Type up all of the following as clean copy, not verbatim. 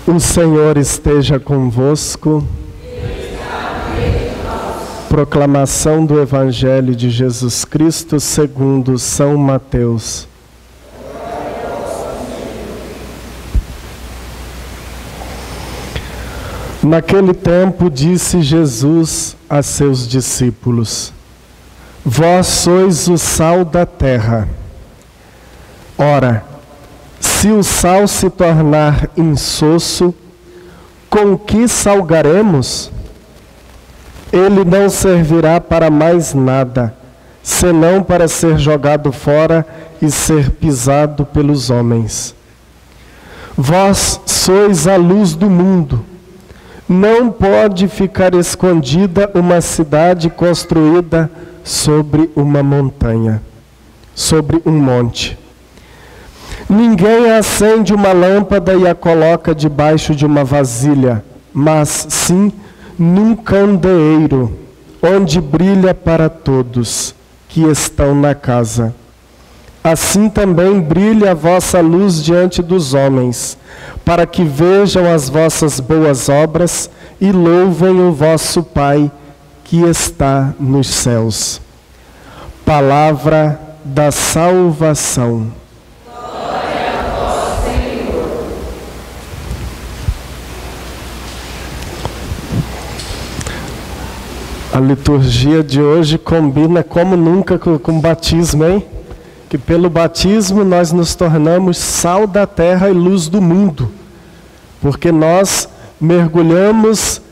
O Senhor esteja convosco. Proclamação do Evangelho de Jesus Cristo segundo São Mateus. Naquele tempo disse Jesus a seus discípulos: Vós sois o sal da terra. Ora, se o sal se tornar insosso, com que salgaremos? Ele não servirá para mais nada, senão para ser jogado fora e ser pisado pelos homens. Vós sois a luz do mundo. Não pode ficar escondida uma cidade construída sobre uma montanha, sobre um monte. Ninguém acende uma lâmpada e a coloca debaixo de uma vasilha, mas sim num candeeiro, onde brilha para todos que estão na casa. Assim também brilha a vossa luz diante dos homens, para que vejam as vossas boas obras e louvem o vosso Pai que está nos céus. Palavra da salvação. Glória a vós, Senhor. A liturgia de hoje combina como nunca com o batismo, hein? Que pelo batismo nós nos tornamos sal da terra e luz do mundo, porque nós mergulhamos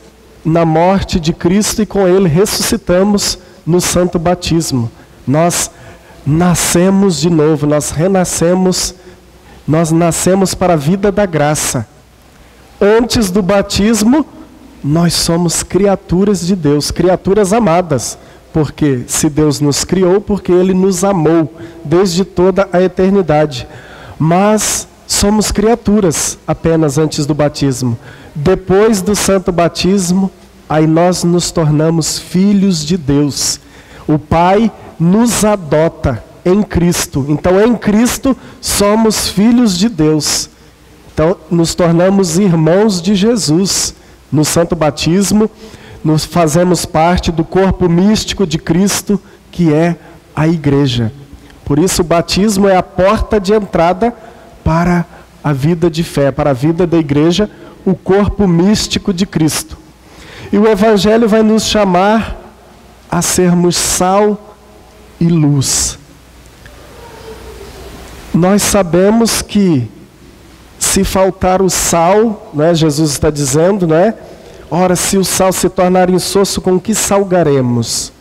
na morte de Cristo e com Ele ressuscitamos no santo batismo. Nós nascemos de novo, nós renascemos, nós nascemos para a vida da graça. Antes do batismo, nós somos criaturas de Deus, criaturas amadas. Porque se Deus nos criou, porque Ele nos amou desde toda a eternidade. Mas somos criaturas apenas antes do batismo. Depois do santo batismo, aí nós nos tornamos filhos de Deus. O Pai nos adota em Cristo. Então, em Cristo, somos filhos de Deus. Então, nos tornamos irmãos de Jesus. No santo batismo, nos fazemos parte do corpo místico de Cristo, que é a igreja. Por isso o batismo é a porta de entrada para a vida de fé, para a vida da igreja, o corpo místico de Cristo. E o Evangelho vai nos chamar a sermos sal e luz. Nós sabemos que se faltar o sal, né, Jesus está dizendo, né? Ora, se o sal se tornar insosso, com que salgaremos?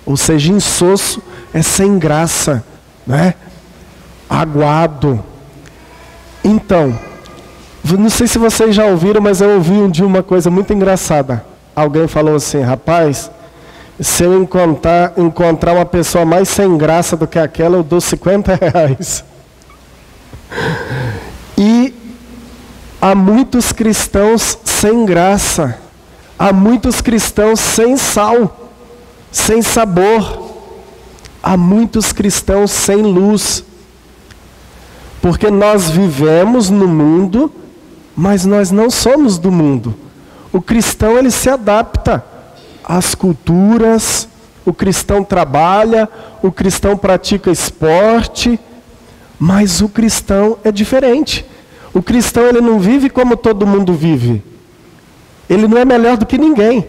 Ou seja, insosso é sem graça, né? Aguado. Então, não sei se vocês já ouviram, mas eu ouvi um dia uma coisa muito engraçada. Alguém falou assim: rapaz, se eu encontrar uma pessoa mais sem graça do que aquela, eu dou R$50. E há muitos cristãos sem graça. Há muitos cristãos sem sal, sem sabor. Há muitos cristãos sem luz. Porque nós vivemos no mundo, mas nós não somos do mundo. O cristão, ele se adapta às culturas, o cristão trabalha, o cristão pratica esporte, Mas o cristão é diferente. O cristão, ele não vive como todo mundo vive. Ele não é melhor do que ninguém.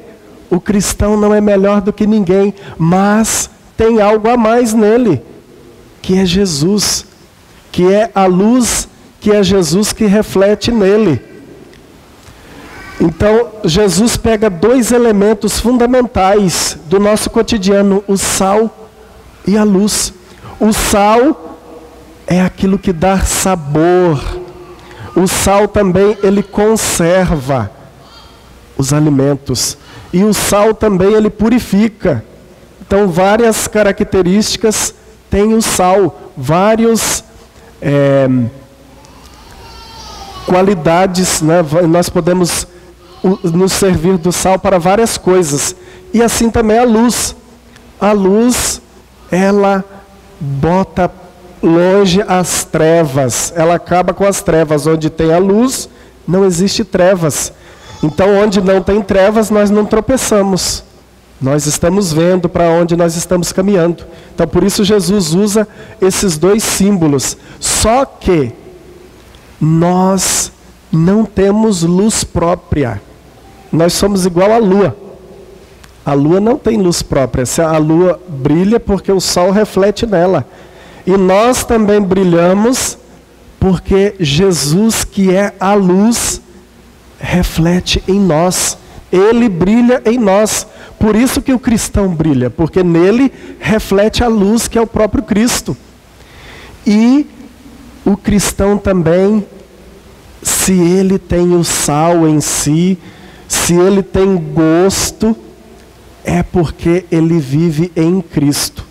O cristão não é melhor do que ninguém, mas tem algo a mais nele, que é Jesus, que é a luz, que é Jesus que reflete nele. Então, Jesus pega dois elementos fundamentais do nosso cotidiano, o sal e a luz. O sal é aquilo que dá sabor. O sal também, ele conserva os alimentos. E o sal também, ele purifica. Então, várias características tem o sal, várias qualidades, né? Nós podemos nos servir do sal para várias coisas. E assim também a luz. A luz, ela bota longe as trevas. Ela acaba com as trevas. Onde tem a luz, não existe trevas. Então, onde não tem trevas, nós não tropeçamos. Nós estamos vendo para onde nós estamos caminhando. Então, por isso Jesus usa esses dois símbolos. Só que nós não temos luz própria. Nós somos igual à lua. A lua não tem luz própria. A lua brilha porque o sol reflete nela. E nós também brilhamos porque Jesus, que é a luz, reflete em nós. Ele brilha em nós. Por isso que o cristão brilha, porque nele reflete a luz que é o próprio Cristo. E o cristão também, se ele tem o sal em si, se ele tem gosto, é porque ele vive em Cristo.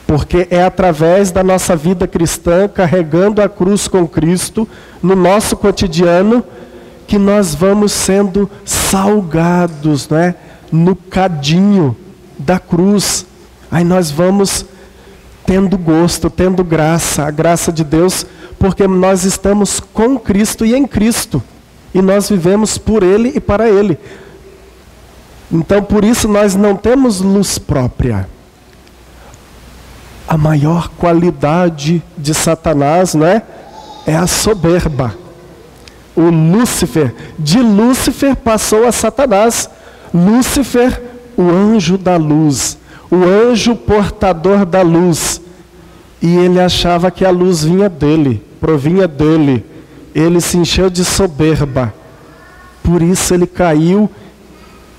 Porque é através da nossa vida cristã, carregando a cruz com Cristo, no nosso cotidiano, que nós vamos sendo salgados, né, no cadinho da cruz. Aí nós vamos tendo gosto, tendo graça, a graça de Deus, porque nós estamos com Cristo e em Cristo. E nós vivemos por Ele e para Ele. Então, por isso, nós não temos luz própria. A maior qualidade de Satanás, né, é a soberba. O Lúcifer, de Lúcifer passou a Satanás. Lúcifer, o anjo da luz, o anjo portador da luz. E ele achava que a luz vinha dele, provinha dele. Ele se encheu de soberba. Por isso ele caiu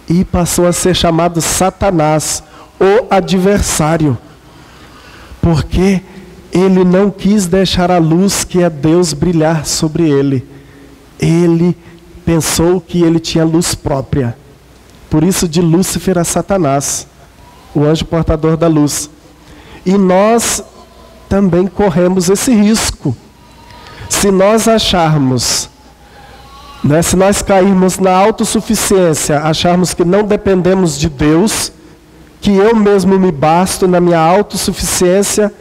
e passou a ser chamado Satanás, o adversário. Porque ele não quis deixar a luz que é Deus brilhar sobre ele. Ele pensou que ele tinha luz própria. Por isso, de Lúcifer a Satanás, o anjo portador da luz. E nós também corremos esse risco. Se nós acharmos, né, se nós cairmos na autossuficiência, acharmos que não dependemos de Deus, que eu mesmo me basto na minha autossuficiência,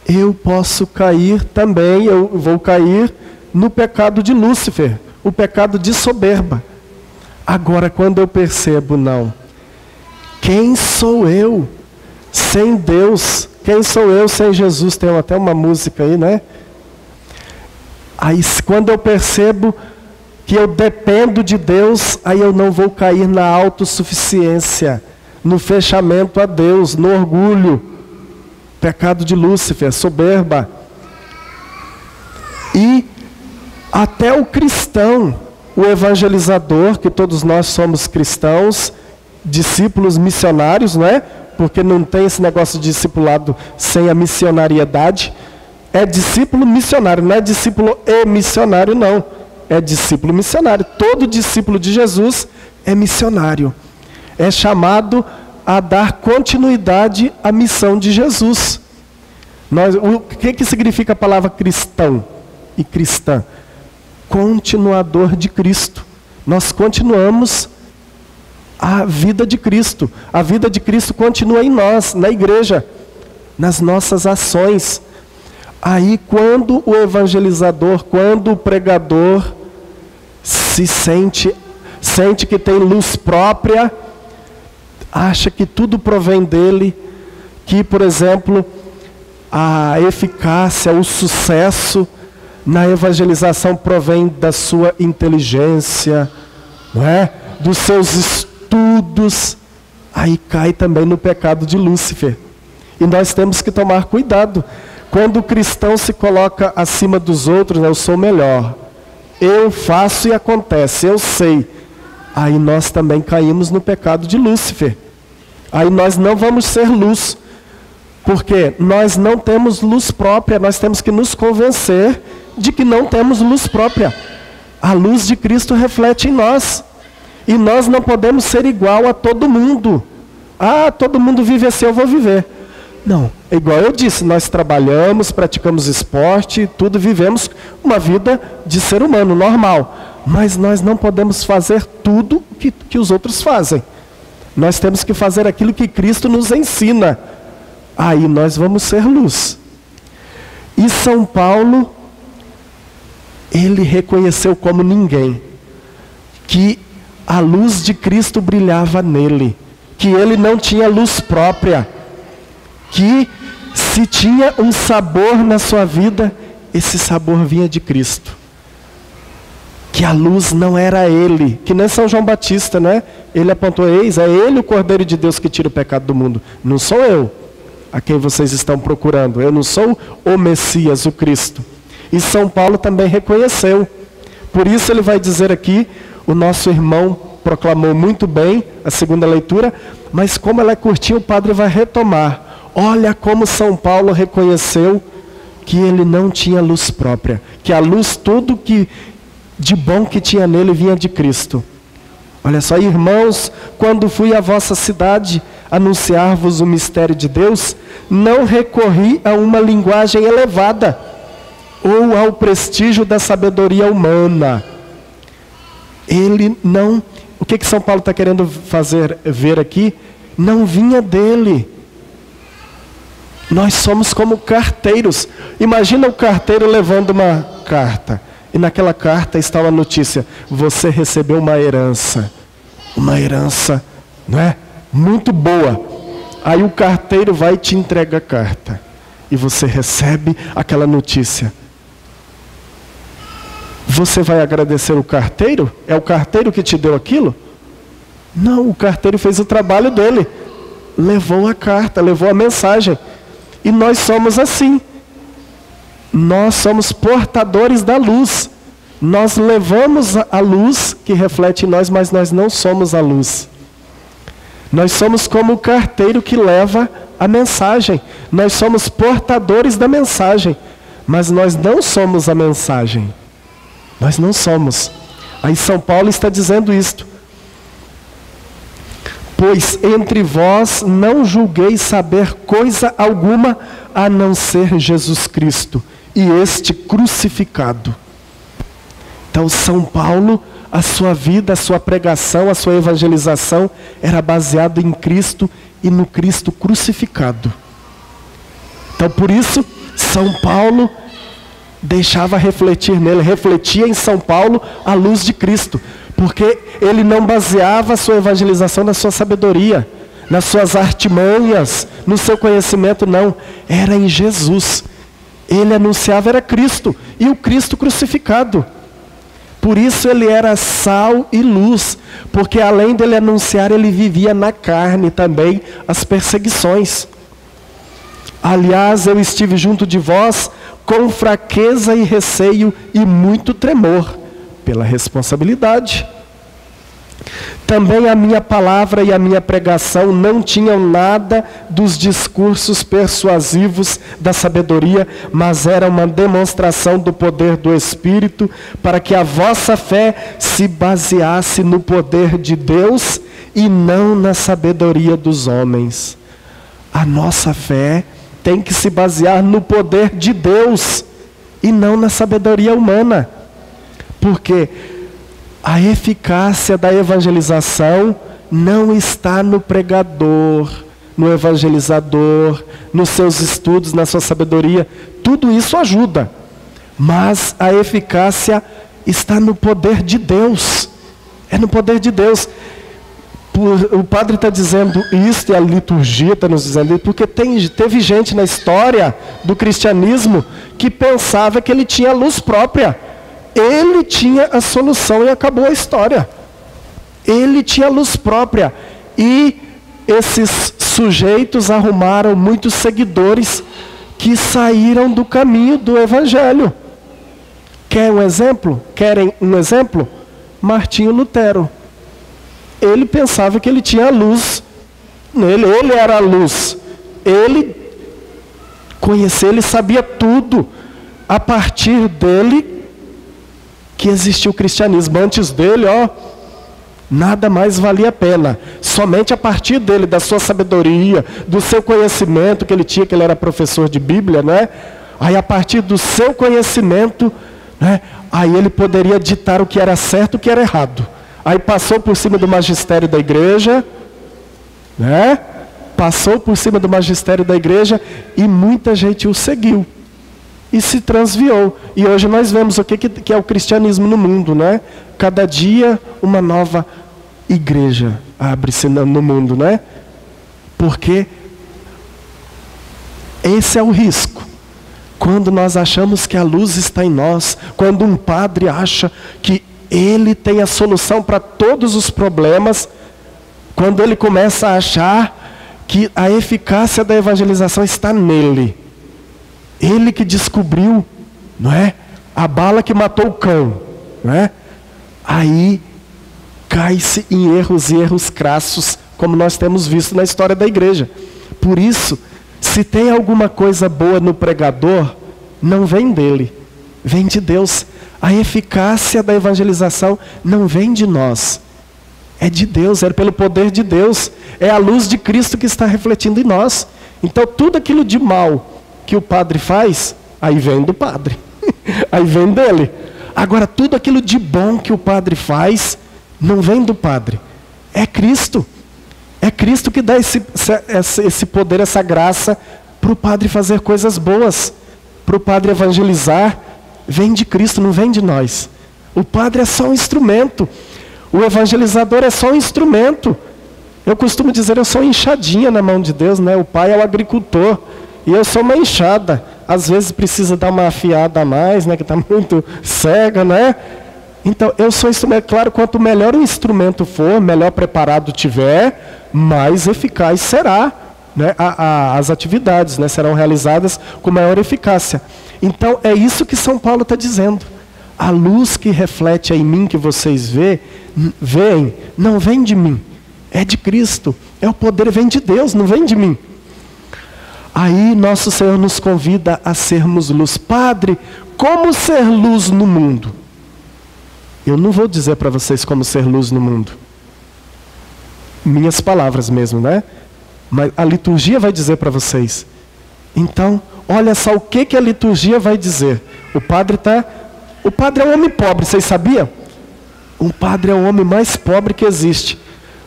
eu posso cair também, eu vou cair no pecado de Lúcifer, o pecado de soberba. Agora, quando eu percebo, não, quem sou eu sem Deus? Quem sou eu sem Jesus? Tem até uma música aí, né? Aí, quando eu percebo que eu dependo de Deus, aí eu não vou cair na autossuficiência, no fechamento a Deus, no orgulho, pecado de Lúcifer, soberba. E até o cristão, o evangelizador, que todos nós somos cristãos, discípulos missionários, não é? Porque não tem esse negócio de discipulado sem a missionariedade. É discípulo missionário, não é discípulo e missionário, não. É discípulo missionário. Todo discípulo de Jesus é missionário. É chamado a dar continuidade à missão de Jesus. O que significa a palavra cristão e cristã? Continuador de Cristo. Nós continuamos a vida de Cristo. A vida de Cristo continua em nós, na igreja, nas nossas ações. Aí, quando o evangelizador, quando o pregador se sente que tem luz própria, acha que tudo provém dele, que, por exemplo, a eficácia, o sucesso na evangelização provém da sua inteligência, não é? Dos seus estudos, aí cai também no pecado de Lúcifer. E nós temos que tomar cuidado. Quando o cristão se coloca acima dos outros, eu sou melhor, eu faço e acontece, eu sei. Aí nós também caímos no pecado de Lúcifer. Aí nós não vamos ser luz, porque nós não temos luz própria, nós temos que nos convencer de que não temos luz própria. A luz de Cristo reflete em nós. E nós não podemos ser igual a todo mundo. Ah, todo mundo vive assim, eu vou viver. Não, é igual eu disse, nós trabalhamos, praticamos esporte, tudo, vivemos uma vida de ser humano, normal. Mas nós não podemos fazer tudo que os outros fazem. Nós temos que fazer aquilo que Cristo nos ensina. Aí nós vamos ser luz. E São Paulo, ele reconheceu como ninguém que a luz de Cristo brilhava nele, que ele não tinha luz própria, que se tinha um sabor na sua vida, esse sabor vinha de Cristo. Que a luz não era ele, que nem São João Batista, né? Ele apontou, eis, é ele o Cordeiro de Deus que tira o pecado do mundo. Não sou eu, a quem vocês estão procurando. Eu não sou o Messias, o Cristo. E São Paulo também reconheceu. Por isso ele vai dizer aqui, o nosso irmão proclamou muito bem a segunda leitura, mas como ela é curtinha, o padre vai retomar. Olha como São Paulo reconheceu que ele não tinha luz própria, que a luz, tudo que de bom que tinha nele vinha de Cristo. Olha só, irmãos, quando fui à vossa cidade anunciar-vos o mistério de Deus, não recorri a uma linguagem elevada ou ao prestígio da sabedoria humana. Ele não, o que São Paulo está querendo fazer ver aqui? Não vinha dele. Nós somos como carteiros. Imagina o carteiro levando uma carta. E naquela carta está uma notícia. Você recebeu uma herança. Uma herança, não é? Muito boa. Aí o carteiro vai e te entrega a carta. E você recebe aquela notícia. Você vai agradecer o carteiro? É o carteiro que te deu aquilo? Não, o carteiro fez o trabalho dele. Levou a carta, levou a mensagem. E nós somos assim. Nós somos portadores da luz. Nós levamos a luz que reflete em nós, mas nós não somos a luz. Nós somos como o carteiro que leva a mensagem. Nós somos portadores da mensagem, mas nós não somos a mensagem. Nós não somos. Aí São Paulo está dizendo isto. Pois entre vós não julgueis saber coisa alguma a não ser Jesus Cristo e este crucificado. Então São Paulo, a sua vida, a sua pregação, a sua evangelização era baseada em Cristo e no Cristo crucificado. Então por isso São Paulo deixava refletir nele, refletia em São Paulo a luz de Cristo. Porque ele não baseava a sua evangelização na sua sabedoria, nas suas artimanhas, no seu conhecimento, não. Era em Jesus. Ele anunciava, era Cristo, e o Cristo crucificado. Por isso ele era sal e luz, porque além dele anunciar, ele vivia na carne também as perseguições. Aliás, eu estive junto de vós com fraqueza e receio e muito tremor, pela responsabilidade. Também a minha palavra e a minha pregação não tinham nada dos discursos persuasivos da sabedoria, mas era uma demonstração do poder do Espírito, para que a vossa fé se baseasse no poder de Deus e não na sabedoria dos homens. A nossa fé tem que se basear no poder de Deus e não na sabedoria humana. Porque a eficácia da evangelização não está no pregador, no evangelizador, nos seus estudos, na sua sabedoria. Tudo isso ajuda. Mas a eficácia está no poder de Deus. É no poder de Deus. O padre está dizendo isso, e a liturgia está nos dizendo isso, porque teve gente na história do cristianismo que pensava que ele tinha luz própria. Ele tinha a solução e acabou a história. Ele tinha luz própria. E esses sujeitos arrumaram muitos seguidores que saíram do caminho do Evangelho. Querem um exemplo? Martinho Lutero. Ele pensava que ele tinha luz nele, ele era a luz. Ele conhecia, ele sabia tudo. A partir dele que existiu o cristianismo. Antes dele, nada mais valia a pena. Somente a partir dele, da sua sabedoria, do seu conhecimento que ele tinha, que ele era professor de Bíblia, né? Aí a partir do seu conhecimento, né? Aí ele poderia ditar o que era certo e o que era errado. Aí passou por cima do magistério da igreja, né? Passou por cima do magistério da igreja e muita gente o seguiu. E se transviou. E hoje nós vemos o que é o cristianismo no mundo, né? Cada dia uma nova igreja abre-se no mundo, né? Porque esse é o risco. Quando nós achamos que a luz está em nós, quando um padre acha que ele tem a solução para todos os problemas, quando ele começa a achar que a eficácia da evangelização está nele. Ele que descobriu, não é? A bala que matou o cão, não é? Aí cai-se em erros e erros crassos, como nós temos visto na história da igreja. Por isso, se tem alguma coisa boa no pregador, não vem dele, vem de Deus. A eficácia da evangelização não vem de nós, é de Deus, é pelo poder de Deus, é a luz de Cristo que está refletindo em nós. Então tudo aquilo de mal que o padre faz, aí vem do padre, aí vem dele. Agora tudo aquilo de bom que o padre faz, não vem do padre, é Cristo. É Cristo que dá esse poder, essa graça para o padre fazer coisas boas, para o padre evangelizar. Vem de Cristo, não vem de nós. O padre é só um instrumento. O evangelizador é só um instrumento. Eu costumo dizer, eu sou uma enxadinha na mão de Deus, né? O pai é o agricultor e eu sou uma enxada. Às vezes precisa dar uma afiada a mais, né? Que está muito cega, né? Então, eu sou instrumento. Claro, quanto melhor o instrumento for, melhor preparado tiver, mais eficaz será, né? As atividades, né? Serão realizadas com maior eficácia. Então, é isso que São Paulo está dizendo. A luz que reflete em mim, que vocês veem, não vem de mim. É de Cristo. É o poder, vem de Deus, não vem de mim. Aí, nosso Senhor nos convida a sermos luz. Padre, como ser luz no mundo? Eu não vou dizer para vocês como ser luz no mundo. Minhas palavras mesmo, né? Mas a liturgia vai dizer para vocês. Então, olha só o que a liturgia vai dizer. O padre é um homem pobre, vocês sabiam? O padre é o homem mais pobre que existe.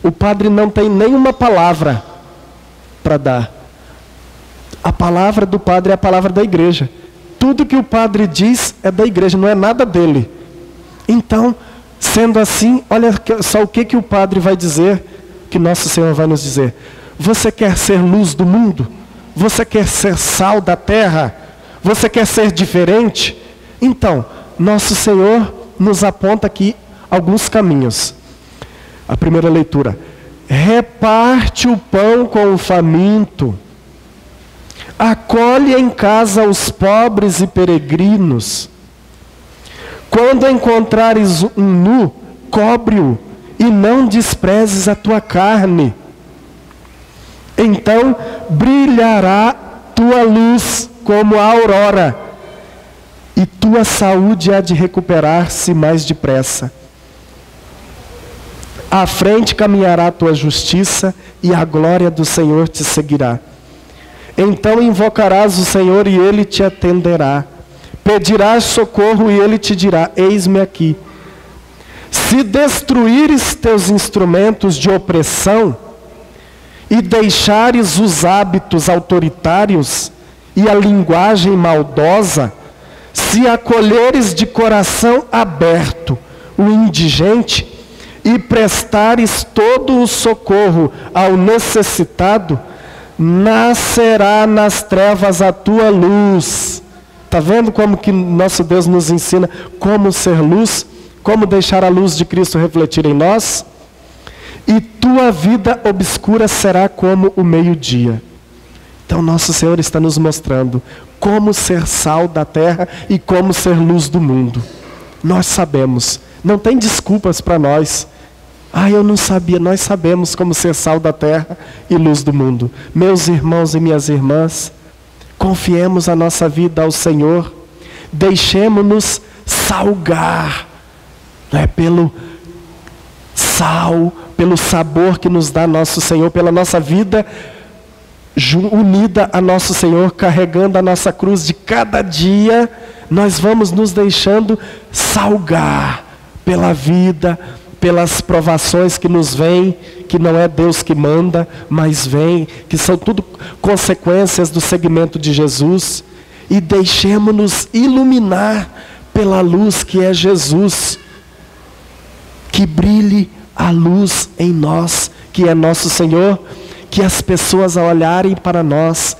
O padre não tem nenhuma palavra para dar. A palavra do padre é a palavra da igreja. Tudo que o padre diz é da igreja, não é nada dele. Então, sendo assim, olha só o que o padre vai dizer, que Nosso Senhor vai nos dizer. Você quer ser luz do mundo? Você quer ser sal da terra? Você quer ser diferente? Então, Nosso Senhor nos aponta aqui alguns caminhos. A primeira leitura. Reparte o pão com o faminto. Acolhe em casa os pobres e peregrinos. Quando encontrares um nu, cobre-o e não desprezes a tua carne. Então brilhará tua luz como a aurora, e tua saúde há de recuperar-se mais depressa. À frente caminhará a tua justiça, e a glória do Senhor te seguirá. Então invocarás o Senhor e Ele te atenderá. Pedirás socorro e Ele te dirá, eis-me aqui. Se destruíres teus instrumentos de opressão, e deixares os hábitos autoritários e a linguagem maldosa, se acolheres de coração aberto o indigente e prestares todo o socorro ao necessitado, nascerá nas trevas a tua luz. Está vendo como que nosso Deus nos ensina como ser luz? Como deixar a luz de Cristo refletir em nós? E tua vida obscura será como o meio-dia. Então nosso Senhor está nos mostrando como ser sal da terra e como ser luz do mundo. Nós sabemos, não tem desculpas para nós. Eu não sabia, nós sabemos como ser sal da terra e luz do mundo. Meus irmãos e minhas irmãs, confiemos a nossa vida ao Senhor, deixemos-nos salgar, pelo sal, pelo sabor que nos dá nosso Senhor, pela nossa vida unida a nosso Senhor, carregando a nossa cruz de cada dia, nós vamos nos deixando salgar pela vida, pelas provações que nos vêm, que não é Deus que manda, mas vem, que são tudo consequências do seguimento de Jesus, e deixemos-nos iluminar pela luz que é Jesus, que brilhe a luz em nós, que é nosso Senhor, que as pessoas ao olharem para nós,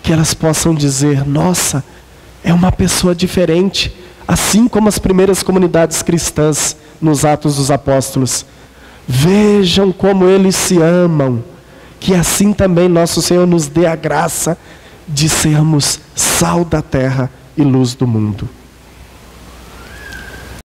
que elas possam dizer, nossa, é uma pessoa diferente, assim como as primeiras comunidades cristãs nos Atos dos Apóstolos. Vejam como eles se amam, que assim também nosso Senhor nos dê a graça de sermos sal da terra e luz do mundo.